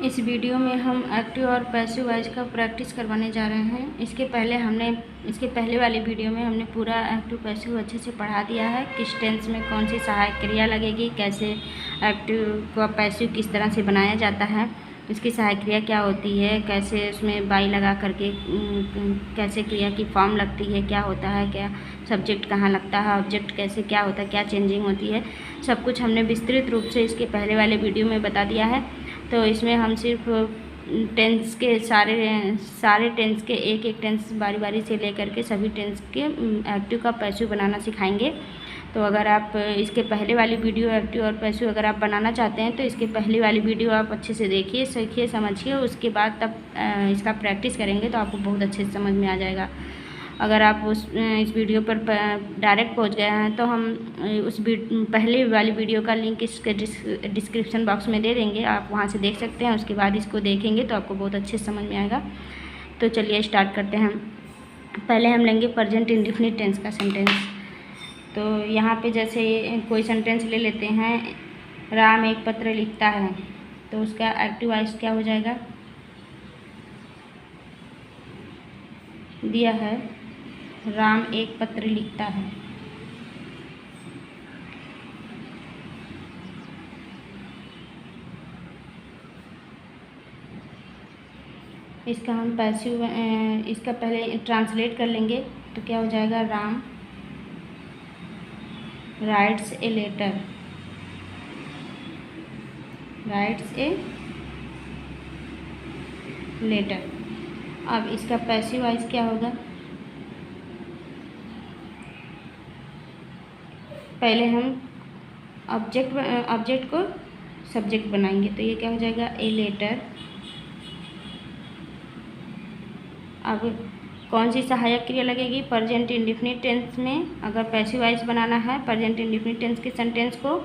इस वीडियो में हम एक्टिव और पैसिव वॉइस का प्रैक्टिस करवाने जा रहे हैं। इसके पहले वाली वीडियो में हमने पूरा एक्टिव पैसिव अच्छे से पढ़ा दिया है। किस टेंस में कौन सी सहायक क्रिया लगेगी, कैसे एक्टिव को पैसिव किस तरह से बनाया जाता है, इसकी सहायक क्रिया क्या होती है, कैसे उसमें बाई लगा करके कैसे क्रिया की फॉर्म लगती है, क्या होता है, क्या सब्जेक्ट कहाँ लगता है, ऑब्जेक्ट कैसे क्या होता है, क्या चेंजिंग होती है, सब कुछ हमने विस्तृत रूप से इसके पहले वाले वीडियो में बता दिया है। तो इसमें हम सिर्फ टेंस के सारे टेंस के एक एक टेंस बारी बारी से लेकर के सभी टेंस के एक्टिव का पैसिव बनाना सिखाएंगे। तो अगर आप इसके पहले वाली वीडियो एक्टिव और पैसिव अगर आप बनाना चाहते हैं तो इसके पहले वाली वीडियो आप अच्छे से देखिए, सीखिए, समझिए, उसके बाद तब इसका प्रैक्टिस करेंगे तो आपको बहुत अच्छे से समझ में आ जाएगा। अगर आप इस वीडियो पर डायरेक्ट पहुंच गए हैं तो हम उस पहले वाली वीडियो का लिंक इसके डिस्क्रिप्शन बॉक्स में दे देंगे, आप वहां से देख सकते हैं। उसके बाद इसको देखेंगे तो आपको बहुत अच्छे से समझ में आएगा। तो चलिए स्टार्ट करते हैं। पहले हम लेंगे प्रेजेंट इंडेफिनिट टेंस का सेंटेंस। तो यहाँ पे जैसे कोई सेंटेंस ले लेते हैं, राम एक पत्र लिखता है, तो उसका एक्टिव वॉइस क्या हो जाएगा, दिया है राम एक पत्र लिखता है। इसका हम पैसिव इसका पहले ट्रांसलेट कर लेंगे तो क्या हो जाएगा, Ram writes a letter, writes a letter. अब इसका पैसिव वॉइस क्या होगा, पहले हम ऑब्जेक्ट को सब्जेक्ट बनाएंगे, तो ये क्या हो जाएगा, ए लेटर। अब कौन सी सहायक क्रिया लगेगी, प्रेजेंट इंडेफिनिट टेंस में अगर पैसिव वॉइस बनाना है प्रेजेंट इंडेफिनिट टेंस के सेंटेंस को,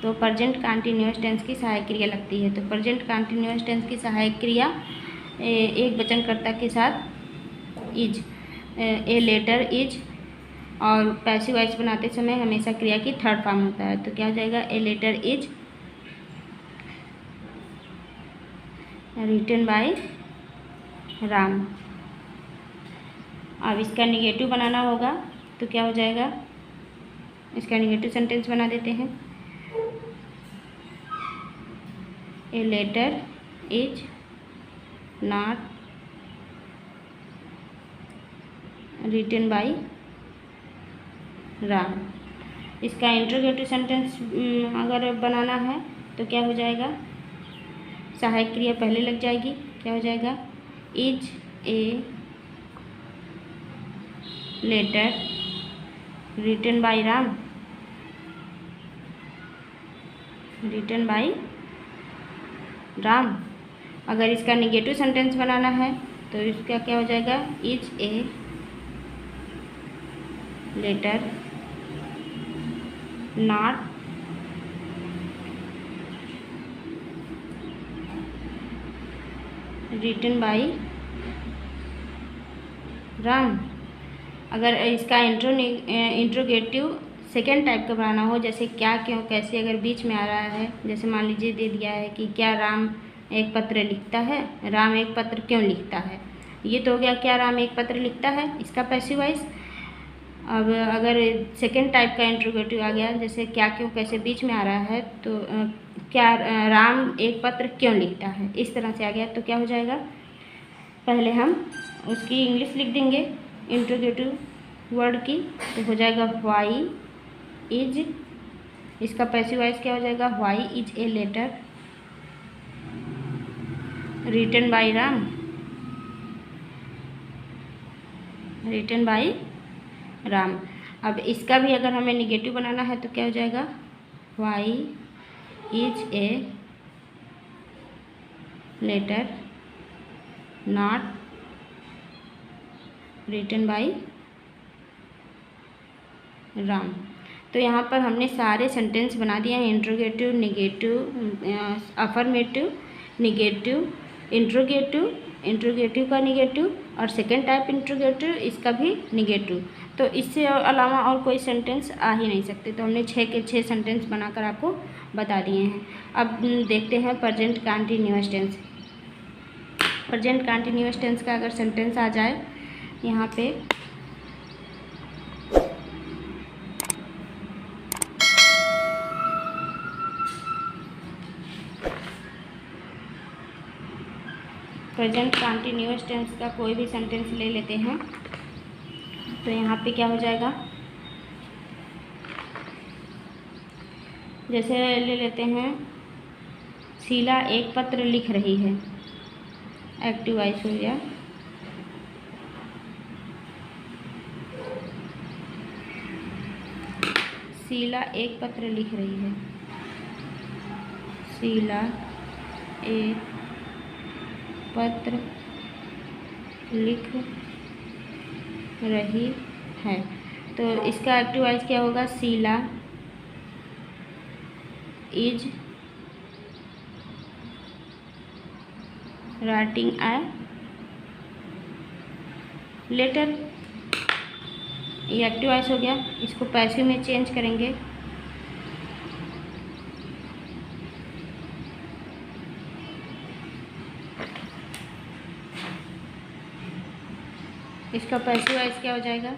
तो प्रेजेंट कंटीन्यूअस टेंस की सहायक क्रिया लगती है। तो प्रेजेंट कंटीन्यूअस टेंस की सहायक क्रिया एक वचनकर्ता के साथ इज, ए लेटर इज, और पैसिव वॉइस बनाते समय हमेशा क्रिया की थर्ड फॉर्म होता है। तो क्या हो जाएगा, a letter is written by Ram. अब इसका निगेटिव बनाना होगा तो क्या हो जाएगा, इसका निगेटिव सेंटेंस बना देते हैं, a letter is not written by Ram. इसका इंट्रोगेटिव सेंटेंस अगर बनाना है तो क्या हो जाएगा, सहायक क्रिया पहले लग जाएगी, क्या हो जाएगा, is a letter written by Ram, written by Ram. अगर इसका निगेटिव सेंटेंस बनाना है तो इसका क्या हो जाएगा, is a letter not written by Ram. अगर इसका इंट्रोगेटिव सेकेंड टाइप का बनाना हो, जैसे क्या, क्यों, कैसे, अगर बीच में आ रहा है, जैसे मान लीजिए दे दिया है कि क्या राम एक पत्र लिखता है, राम एक पत्र क्यों लिखता है, ये तो हो गया क्या राम एक पत्र लिखता है, इसका पैसिव वॉइस। अब अगर सेकेंड टाइप का इंट्रोगेटिव आ गया, जैसे क्या, क्यों, कैसे बीच में आ रहा है, तो क्या राम एक पत्र क्यों लिखता है, इस तरह से आ गया, तो क्या हो जाएगा, पहले हम उसकी इंग्लिश लिख देंगे इंट्रोगेटिव वर्ड की, तो हो जाएगा व्हाई इज, इसका पैसिव वॉइस क्या हो जाएगा, why is a letter written by Ram, written by Ram. अब इसका भी अगर हमें निगेटिव बनाना है तो क्या हो जाएगा, why is a letter not written by Ram. तो यहाँ पर हमने सारे सेंटेंस बना दिए हैं, interrogative, negative, affirmative, negative, interrogative का निगेटिव, और सेकेंड टाइप इंट्रोगेटिव, इसका भी निगेटिव। तो इससे अलावा और कोई सेंटेंस आ ही नहीं सकते। तो हमने 6 के 6 सेंटेंस बनाकर आपको बता दिए हैं। अब देखते हैं present continuous tense. Present continuous tense का अगर सेंटेंस आ जाए यहाँ पे, प्रेजेंट कंटिन्यूअस टेंस का कोई भी सेंटेंस ले लेते हैं तो यहाँ पे क्या हो जाएगा, जैसे ले लेते हैं शीला एक पत्र लिख रही है, एक्टिव वॉइस हो गया। शीला एक पत्र लिख रही है, शीला एक पत्र लिख रही है। तो इसका एक्टिव वॉइस क्या होगा, Sheela is writing a letter. ये एक्टिव वॉइस हो गया। इसको पैसिव में चेंज करेंगे, इसका पैसिव वॉइस क्या हो जाएगा,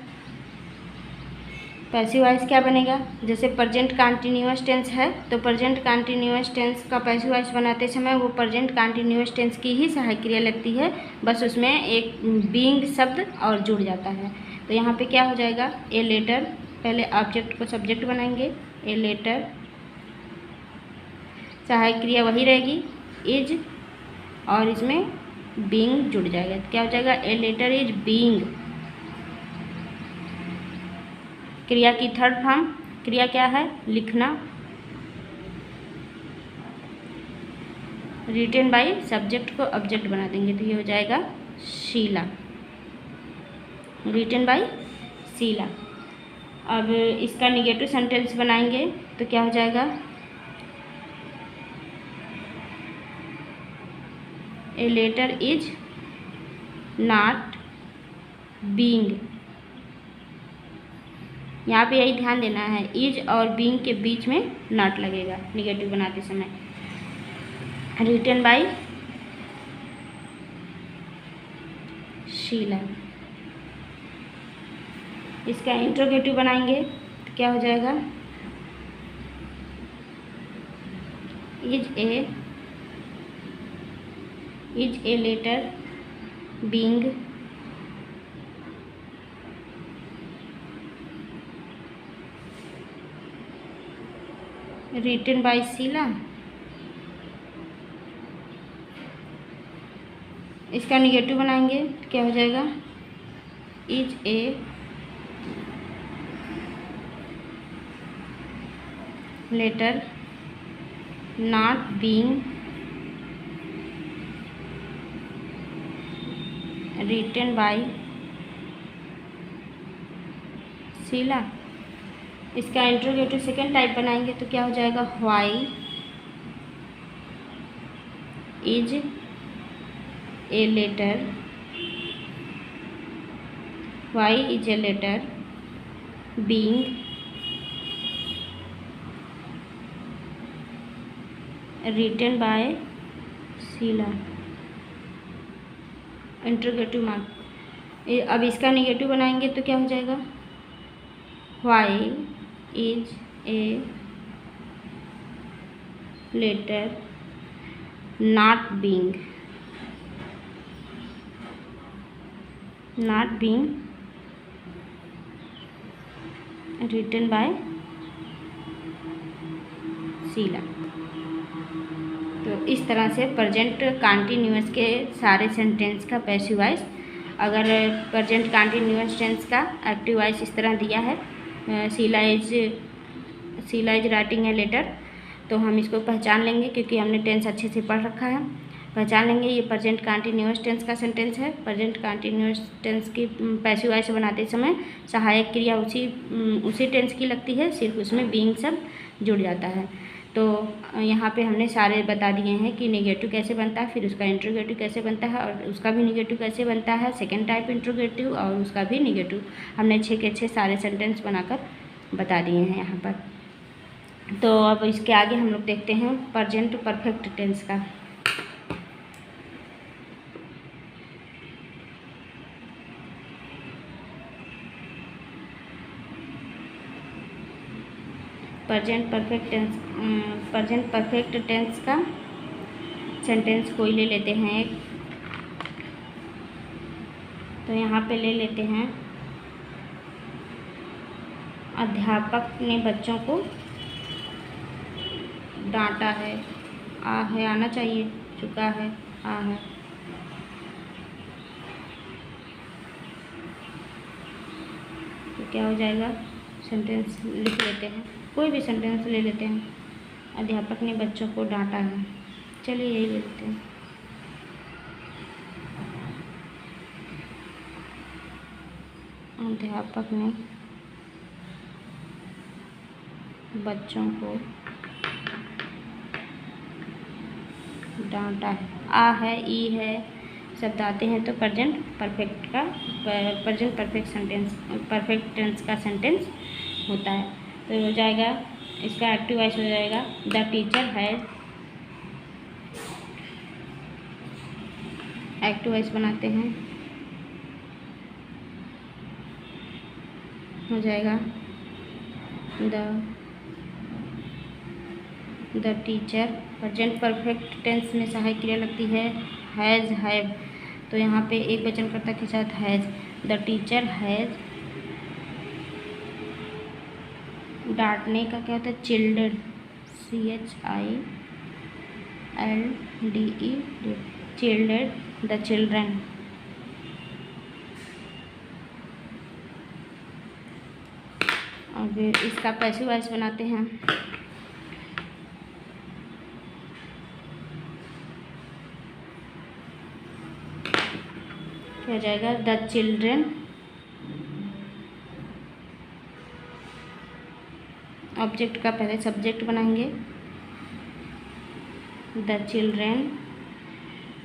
पैसिव वॉइस क्या बनेगा, जैसे प्रेजेंट कंटिन्यूअस टेंस है तो प्रेजेंट कंटिन्यूअस टेंस का पैसिव वॉइस बनाते समय वो प्रेजेंट कंटिन्यूअस टेंस की ही सहायक क्रिया लगती है, बस उसमें एक बीइंग शब्द और जुड़ जाता है। तो यहाँ पे क्या हो जाएगा, ए लेटर, पहले ऑब्जेक्ट को सब्जेक्ट बनाएंगे, ए लेटर, सहायक क्रिया वही रहेगी इज, और इसमें बीइंग जुड़ जाएगा। तो क्या हो जाएगा, ए लेटर इज बीइंग। क्रिया की थर्ड फॉर्म, क्रिया क्या है, लिखना, रिटन बाय सब्जेक्ट को ऑब्जेक्ट बना देंगे तो ये हो जाएगा शीला, रिटन बाय शीला। अब इसका निगेटिव सेंटेंस बनाएंगे तो क्या हो जाएगा, a letter is not being. यहाँ पे यही ध्यान देना है, इज और बीइंग के बीच में नॉट लगेगा निगेटिव बनाते समय। Written by Sheela. इसका इंट्रोगेटिव बनाएंगे तो क्या हो जाएगा, is a letter being written by Sheela. इसका निगेटिव बनाएंगे तो क्या हो जाएगा, is a letter not being written by Sheela. इसका इंट्रोगेटिव सेकेंड टाइप बनाएंगे तो क्या हो जाएगा, why is a letter, why is a letter being written by Sheela. Interrogative mark. अब इसका निगेटिव बनाएंगे तो क्या हो जाएगा, why is a letter not being written by Sheela. तो इस तरह से प्रेजेंट कंटिन्यूअस के सारे सेंटेंस का पैसिव वॉइस, अगर प्रेजेंट कंटिन्यूअस टेंस का एक्टिव वॉइस इस तरह दिया है, Sheela is writing a letter, तो हम इसको पहचान लेंगे क्योंकि हमने टेंस अच्छे से पढ़ रखा है, पहचान लेंगे ये प्रेजेंट कंटिन्यूअस टेंस का सेंटेंस है। प्रेजेंट कंटिन्यूअस टेंस की पैसिव वॉइस बनाते समय सहायक क्रिया उसी टेंस की लगती है, सिर्फ उसमें बीइंग शब्द जुड़ जाता है। तो यहाँ पे हमने सारे बता दिए हैं कि नेगेटिव कैसे बनता है, फिर उसका इंट्रोगेटिव कैसे बनता है और उसका भी नेगेटिव कैसे बनता है, सेकेंड टाइप इंट्रोगेटिव और उसका भी नेगेटिव, हमने 6 के 6 सारे सेंटेंस बनाकर बता दिए हैं यहाँ पर। तो अब इसके आगे हम लोग देखते हैं प्रेजेंट परफेक्ट टेंस का। प्रेजेंट परफेक्ट टेंस का सेंटेंस कोई ले लेते हैं एक। तो यहाँ पे ले लेते हैं, अध्यापक ने बच्चों को डांटा है। आ है, आना चाहिए, चुका है, आ है। तो क्या हो जाएगा, सेंटेंस लिख लेते हैं, कोई भी सेंटेंस ले लेते हैं। अध्यापक ने बच्चों को डांटा है, चलिए यही ले लेते हैं। अध्यापक ने बच्चों को डांटा है। आ है, ई है, शब्द आते हैं तो प्रेजेंट परफेक्ट टेंस का सेंटेंस होता है। तो हो जाएगा, इसका एक्टिव वॉइस हो जाएगा the teacher has. Active voice बनाते हैं, हो जाएगा the teacher. Present perfect tense में सहायक क्रिया लगती है हैज़, हैव। तो यहाँ पे एक वचनकर्ता के साथ हैज़। The teacher has. डांटने का क्या होता है, childed, CHILDE, childed, the children. अब इसका पैसिव वॉइस बनाते हैं। क्या हो जाएगा, द चिल्ड्रन। ऑब्जेक्ट का पहले सब्जेक्ट बनाएंगे, the children.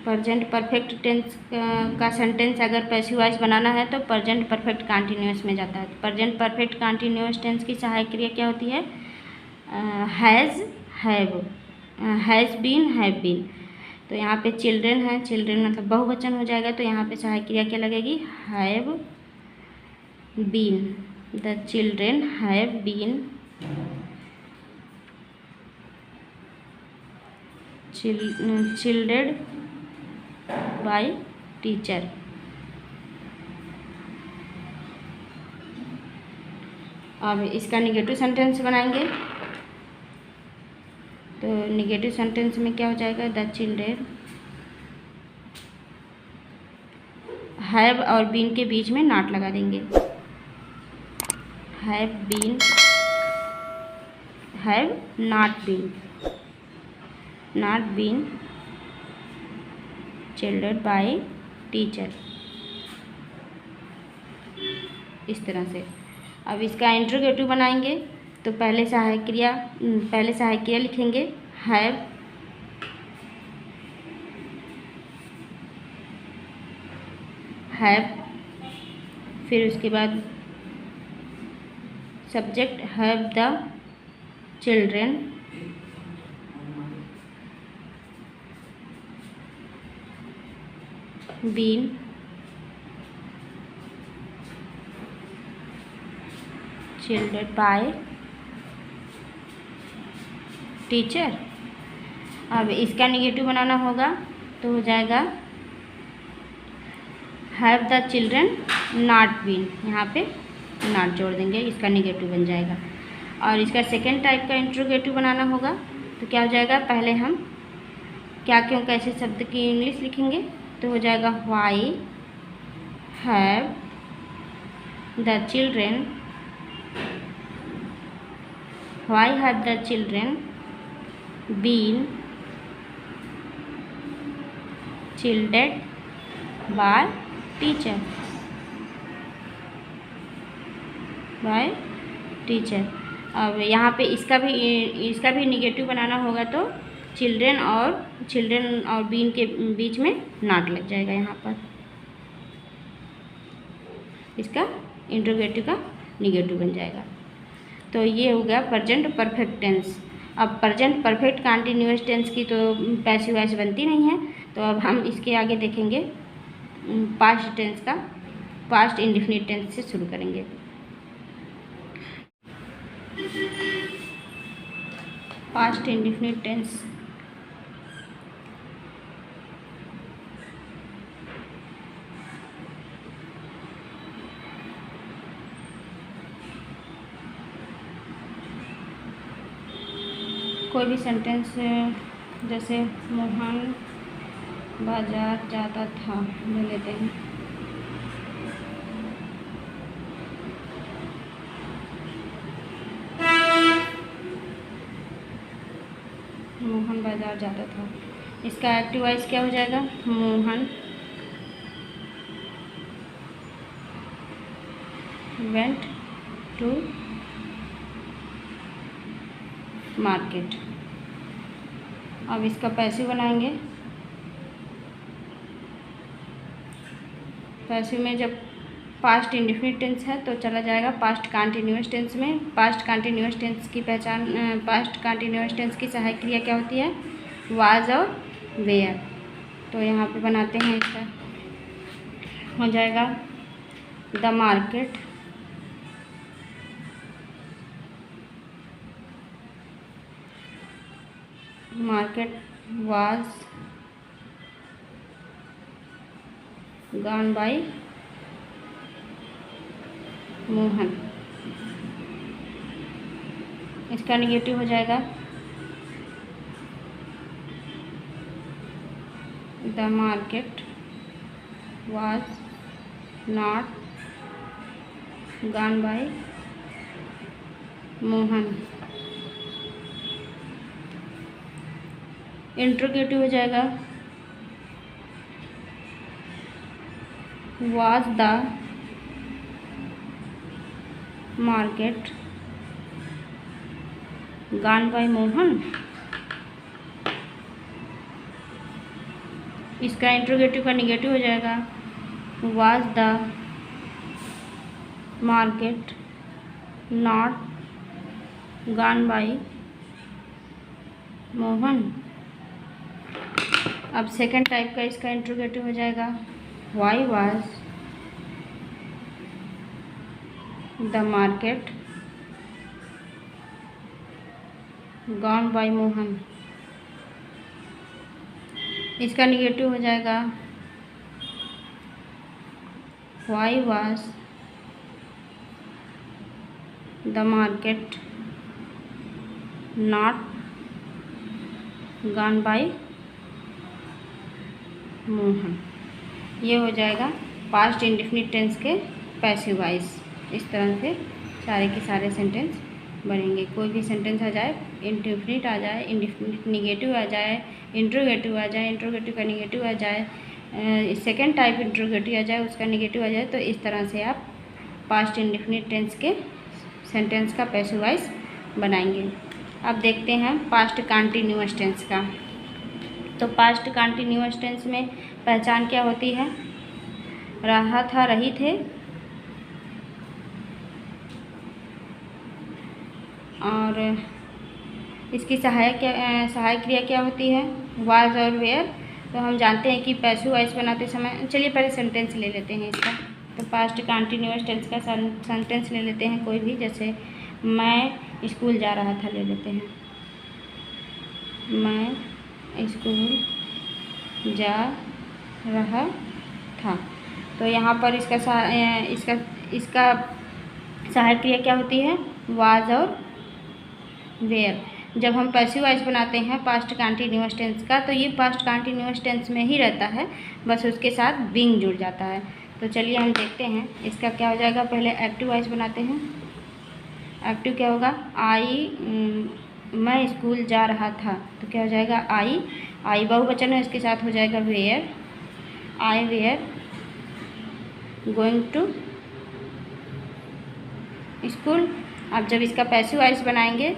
Present perfect tense का सेंटेंस अगर पैसिव वॉइस बनाना है तो प्रेजेंट परफेक्ट कंटिन्यूअस में जाता है। प्रेजेंट परफेक्ट कंटिन्यूअस टेंस की सहायक क्रिया क्या होती है, has, have, has been, have been. तो यहाँ पे चिल्ड्रन है, चिल्ड्रन मतलब बहुवचन हो जाएगा, तो यहाँ पे सहायक क्रिया क्या लगेगी, have been. The children have been childed by teacher. अब इसका निगेटिव सेंटेंस बनाएंगे। तो निगेटिव सेंटेंस में क्या हो जाएगा, द चिल्ड्रन। हैव और बीन के बीच में नॉट लगा देंगे, have been, have not been, not been childed by teacher, इस तरह से। अब इसका इंट्रोगेटिव बनाएंगे। तो पहले सहायक क्रिया लिखेंगे, हैव, फिर उसके बाद subject have the children, been, childed by teacher. अब इसका निगेटिव बनाना होगा, तो हो जाएगा have the children not been, यहाँ पे नॉट जोड़ देंगे, इसका निगेटिव बन जाएगा। और इसका सेकेंड टाइप का इंट्रोगेटिव बनाना होगा। तो क्या हो जाएगा, पहले हम क्या क्यों कैसे शब्द की इंग्लिश लिखेंगे। तो हो जाएगा why have the children, why have the children been childed by teacher, by teacher. अब यहाँ पे इसका भी निगेटिव बनाना होगा, तो चिल्ड्रन और बीन के बीच में नॉट लग जाएगा यहाँ पर, इसका इंट्रोगेटिव का निगेटिव बन जाएगा। तो ये हो गया प्रेजेंट परफेक्ट टेंस। अब प्रेजेंट परफेक्ट कंटिन्यूअस टेंस की तो पैसिव वॉइस बनती नहीं है। तो अब हम इसके आगे देखेंगे पास्ट टेंस का। पास्ट इंडेफिनिट टेंस से शुरू करेंगे। Past indefinite tense. कोई भी सेंटेंस जैसे मोहन बाजार जाता था ले लेते हैं। मोहन बाजार जाता था, इसका एक्टिव वॉइस क्या हो जाएगा? Mohan went to market. अब इसका पैसिव बनाएंगे। पैसिव में जब पास्ट इंडेफिनिट टेंस है तो चला जाएगा पास्ट कंटीन्यूअस टेंस में। पास्ट कंटीन्यूअस टेंस की पहचान, पास्ट कंटीन्यूअस टेंस की सहायक क्रिया क्या होती है? वाज और वेयर। तो यहाँ पे बनाते हैं, इसका हो जाएगा the market was gone by Mohan. इसका निगेटिव हो जाएगा the market was not gone by Mohan. Interrogative हो जाएगा was the market gone by Mohan. इसका इंट्रोगेटिव का निगेटिव हो जाएगा was the market not gone by Mohan. अब सेकंड टाइप का इसका इंट्रोगेटिव हो जाएगा why was the market gone by Mohan. इसका निगेटिव हो जाएगा why was the market not gone by Mohan. ये हो जाएगा पास्ट इंडेफिनिट टेंस के पैसिव वॉइस। इस तरह से सारे के सारे सेंटेंस बनेंगे। कोई भी सेंटेंस आ जाए, इंडेफिनिट आ जाए, इंडेफिनिट निगेटिव आ जाए, इंट्रोगेटिव आ जाए, इंट्रोगेटिव का निगेटिव आ जाए, सेकेंड टाइप इंट्रोगेटिव आ जाए, उसका निगेटिव आ जाए, तो इस तरह से आप पास्ट इंडेफिनिट टेंस के सेंटेंस का पैसिव वॉइस बनाएंगे। अब देखते हैं पास्ट कंटीन्यूअस टेंस का। तो पास्ट कंटीन्यूअस टेंस में पहचान क्या होती है? रहा था, रही थे, और इसकी सहायक क्रिया क्या होती है? वाज और वेयर। तो हम जानते हैं कि पैसिव वॉइस बनाते समय, चलिए पहले सेंटेंस ले लेते हैं इसका। तो पास्ट कंटीन्यूअस टेंस का सेंटेंस ले लेते हैं कोई भी, जैसे मैं स्कूल जा रहा था ले लेते हैं। मैं स्कूल जा रहा था। तो यहाँ पर इसका सहायक क्रिया क्या होती है? वाज और वेयर। जब हम पैसिव वॉइस बनाते हैं पास्ट कंटीन्यूअस टेंस का, तो ये पास्ट कंटीन्यूअस टेंस में ही रहता है, बस उसके साथ बीइंग जुड़ जाता है। तो चलिए हम देखते हैं इसका क्या हो जाएगा। पहले एक्टिव वॉइस बनाते हैं। एक्टिव क्या होगा? मैं स्कूल जा रहा था, तो क्या हो जाएगा? आई बहुवचन है, इसके साथ हो जाएगा were. I were going to school. अब जब इसका पैसिव वॉइस बनाएंगे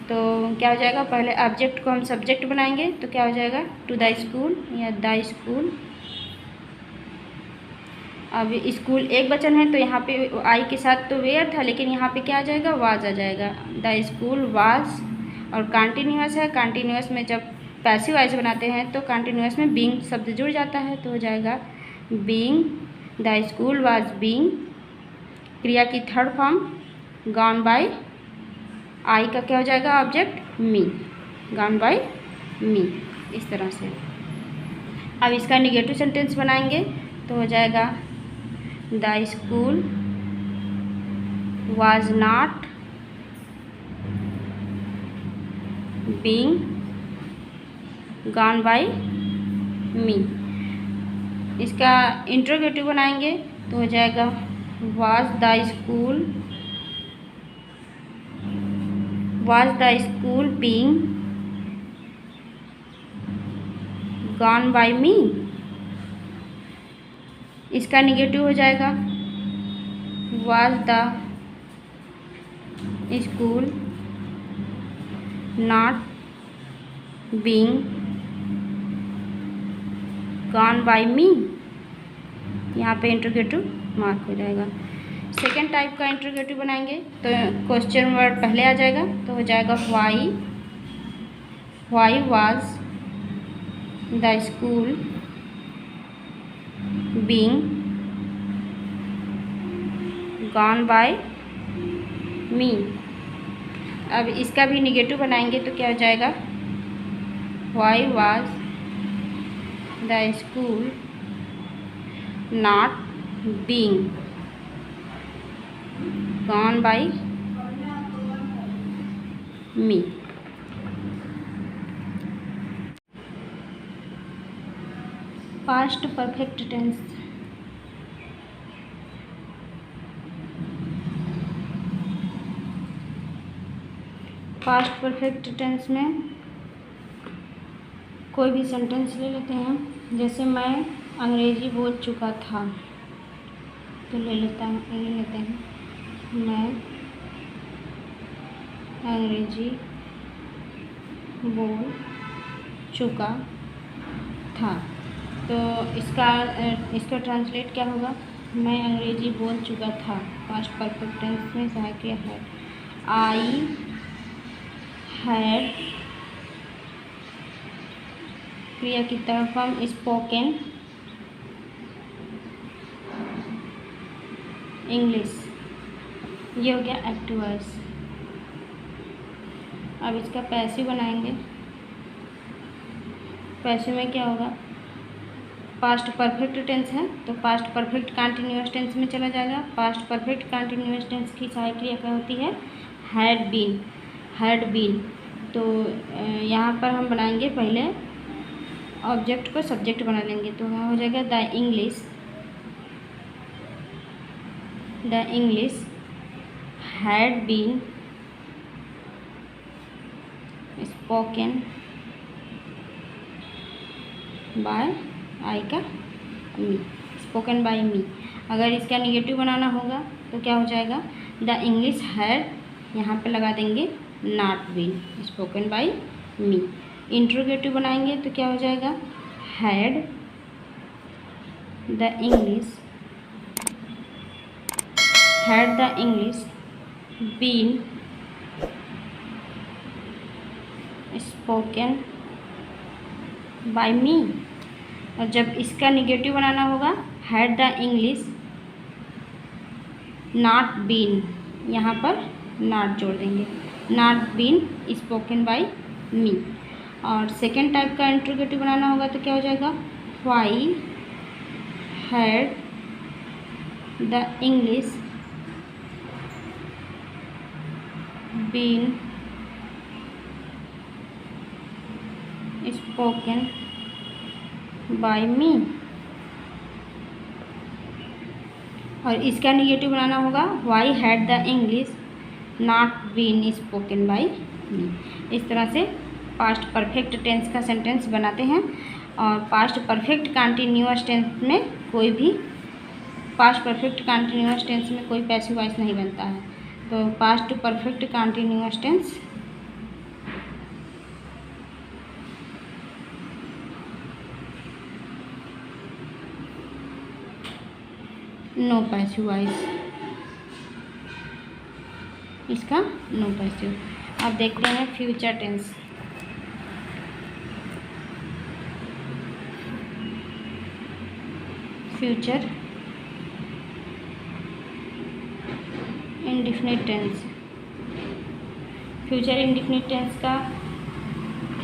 तो क्या हो जाएगा? पहले ऑब्जेक्ट को हम सब्जेक्ट बनाएंगे, तो क्या हो जाएगा? टू द स्कूल या द स्कूल। अब स्कूल एक वचन है, तो यहाँ पे आई के साथ तो वेयर था, लेकिन यहाँ पे क्या आ जाएगा? वाज आ जाएगा। The school was. और कंटीन्यूअस है, कंटीन्यूअस में जब पैसिव वॉइस बनाते हैं तो कंटीन्यूअस में बीइंग शब्द जुड़ जाता है, तो हो जाएगा being. The school was being. क्रिया की third form gone by. I का क्या हो जाएगा? Object me. Gone by me, इस तरह से। अब इसका निगेटिव सेंटेंस बनाएंगे तो हो जाएगा the school was not being gone by me. इसका इंट्रोगेटिव बनाएंगे तो हो जाएगा was the school being gone by me. इसका निगेटिव हो जाएगा was the school not being gone by me. यहाँ पे इंट्रोगेटिव मार्क हो जाएगा। सेकेंड टाइप का इंट्रोगेटिव बनाएंगे तो क्वेश्चन वर्ड पहले आ जाएगा तो हो जाएगा why was the school being gone by me. अब इसका भी निगेटिव बनाएंगे तो क्या हो जाएगा why was the school not being gone by me. Past perfect tense. Past perfect tense में कोई भी सेंटेंस ले लेते हैं, जैसे मैं अंग्रेजी बोल चुका था तो ले लेते हैं मैं अंग्रेजी बोल चुका था। तो इसका ट्रांसलेट क्या होगा, मैं अंग्रेजी बोल चुका था। पास्ट परफेक्ट टेंस में सहायक क्रिया है आई हैड, क्रिया की तरफ हम स्पोकन इंग्लिश, ये हो गया एक्टिव वॉइस। अब इसका पैसिव बनाएंगे। पैसिव में क्या होगा, पास्ट परफेक्ट टेंस है तो पास्ट परफेक्ट कंटिन्यूअस टेंस में चला जाएगा। पास्ट परफेक्ट कंटिन्यूअस टेंस की सहायक क्रिया क्या होती है हैड बीन। तो यहाँ पर हम बनाएंगे पहले ऑब्जेक्ट को सब्जेक्ट बना लेंगे तो वहाँ हो जाएगा the English had been spoken by I का मी, स्पोकन बाय मी। अगर इसका निगेटिव बनाना होगा तो क्या हो जाएगा द इंग्लिश हैड, यहाँ पे लगा देंगे not been spoken by me. Interrogative बनाएंगे तो क्या हो जाएगा had the English been spoken by me. और जब इसका निगेटिव बनाना होगा had the English not been, यहाँ पर नॉट जोड़ देंगे, not been spoken by me. और सेकेंड टाइप का इंट्रोगेटिव बनाना होगा तो क्या हो जाएगा why had the English been spoken by me. और इसका निगेटिव बनाना होगा why had the English not been spoken by me. इस तरह से पास्ट परफेक्ट टेंस का सेंटेंस बनाते हैं। और पास्ट परफेक्ट कंटिन्यूअस टेंस में कोई भी पैसिव वॉइस नहीं बनता है। तो past perfect continuous tense no passive voice, इसका नो पैसिव। अब देखते हैं future tense. Future indefinite tense. Future indefinite tense का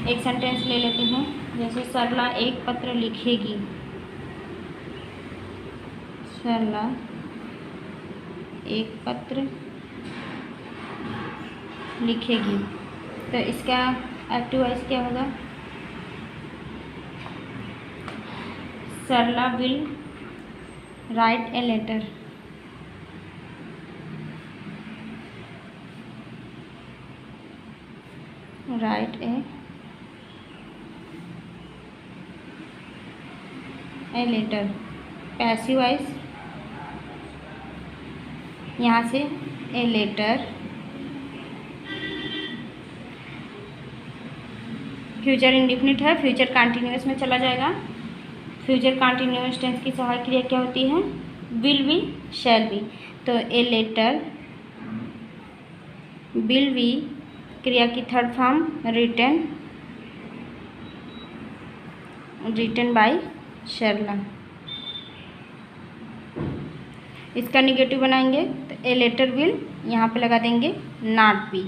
एक सेंटेंस ले लेते हैं, जैसे सरला एक पत्र लिखेगी। सरला एक पत्र लिखेगी, तो इसका एक्टिव वॉइस क्या होगा? Sarla will write a letter. Write a letter. Passive voice यहाँ से ए लेटर। फ्यूचर इंडिफिनिट है, फ्यूचर कंटिन्यूअस में चला जाएगा। फ्यूचर कंटिन्यूअस टेंस की सहायक क्रिया क्या होती है? Will be, shall be. तो ए लेटर विल बी क्रिया की third form written by Sarla. इसका निगेटिव बनाएंगे तो ए लेटर विल यहाँ पे लगा देंगे नॉट बी,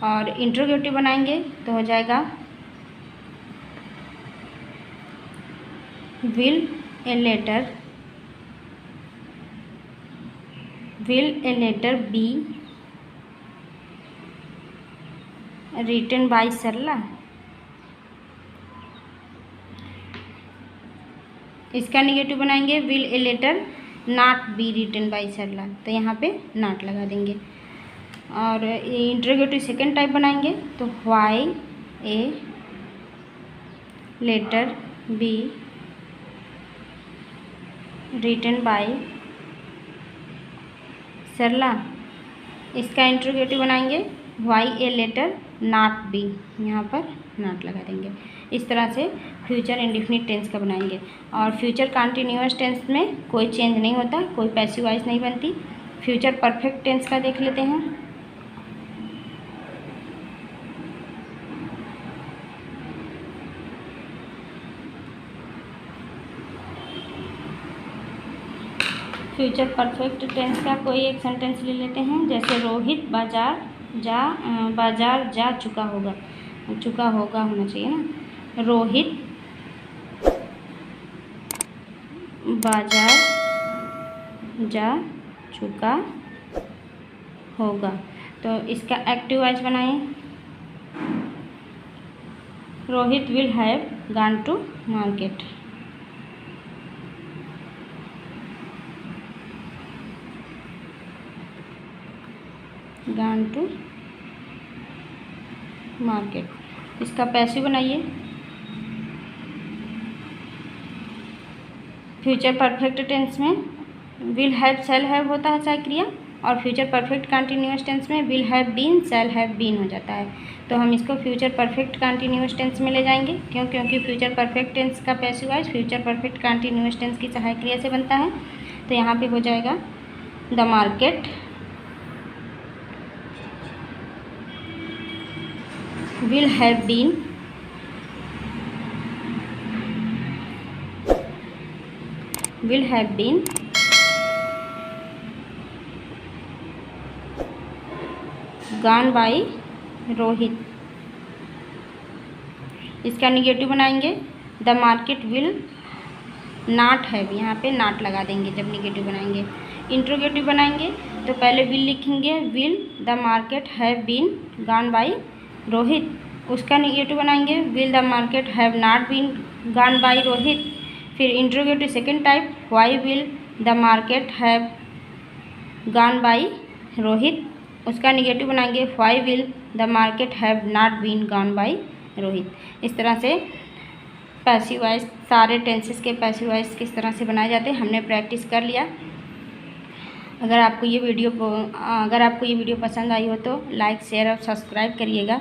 और इंट्रोगेटिव बनाएंगे तो हो जाएगा will a letter be written by Sarla. इसका निगेटिव बनाएंगे will a letter not be written by Sarla, तो यहाँ पे नॉट लगा देंगे। और इंट्रोगेटिव सेकेंड टाइप बनाएंगे तो why a letter be written by Sarla. इसका इंट्रोगेटिव बनाएंगे why a letter not be, यहाँ पर नॉट लगा देंगे। इस तरह से फ्यूचर इंडिफिनिट टेंस का बनाएंगे। और फ्यूचर कंटिन्यूअस टेंस में कोई चेंज नहीं होता, कोई पैसिव वॉइस नहीं बनती। फ्यूचर परफेक्ट टेंस का देख लेते हैं। फ्यूचर परफेक्ट टेंस का कोई एक सेंटेंस ले लेते हैं, जैसे रोहित बाजार जा चुका होगा होना चाहिए ना। रोहित बाजार जा चुका होगा, तो इसका एक्टिव वॉइस बनाएं। Rohit will have gone to market. Gone to market. इसका पैसिव बनाइए। फ्यूचर परफेक्ट टेंस में विल हैव शैल हैव होता है सहायक क्रिया, और फ्यूचर परफेक्ट कंटिन्यूअस टेंस में will have been shall have been हो जाता है। तो हम इसको फ्यूचर परफेक्ट कंटिन्यूअस टेंस में ले जाएंगे, क्योंकि फ्यूचर परफेक्ट टेंस का passive voice future perfect continuous tense की सहायक क्रिया से बनता है। तो यहाँ पे हो जाएगा the market will have been gone by Rohit. इसका निगेटिव बनाएंगे the market will not have, यहाँ पे नॉट लगा देंगे जब निगेटिव बनाएंगे। इंट्रोगेटिव बनाएंगे तो पहले विल लिखेंगे will the market have been gone by Rohit. उसका निगेटिव बनाएंगे will the market have not been gone by Rohit. फिर interrogative second type why will the market have gone by Rohit. उसका निगेटिव बनाएंगे why will the market have not been gone by Rohit. इस तरह से passive voice, सारे tenses के passive voice किस तरह से बनाए जाते हैं हमने प्रैक्टिस कर लिया। अगर आपको ये वीडियो पसंद आई हो तो लाइक, शेयर और सब्सक्राइब करिएगा।